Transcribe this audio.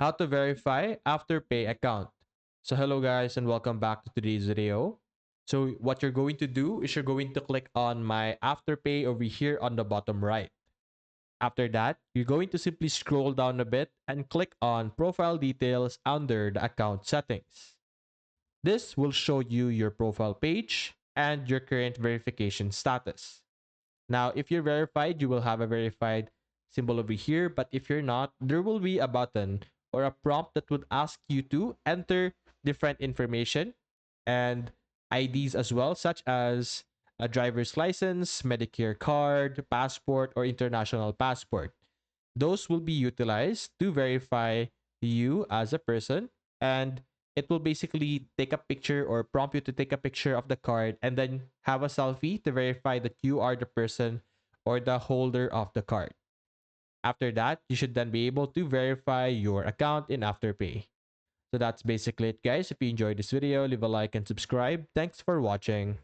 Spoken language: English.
How to verify Afterpay account. So hello guys and welcome back to today's video. So what you're going to do is you're going to click on my Afterpay over here on the bottom right. After that, you're going to simply scroll down a bit and click on profile details under the account settings. This will show you your profile page and your current verification status. Now, if you're verified, you will have a verified symbol over here. But if you're not, there will be a button or a prompt that would ask you to enter different information and IDs as well, such as a driver's license, Medicare card, passport, or international passport. Those will be utilized to verify you as a person, and it will basically take a picture or prompt you to take a picture of the card and then have a selfie to verify that you are the person or the holder of the card. After that, you should then be able to verify your account in Afterpay. So that's basically it, guys. If you enjoyed this video, leave a like and subscribe. Thanks for watching.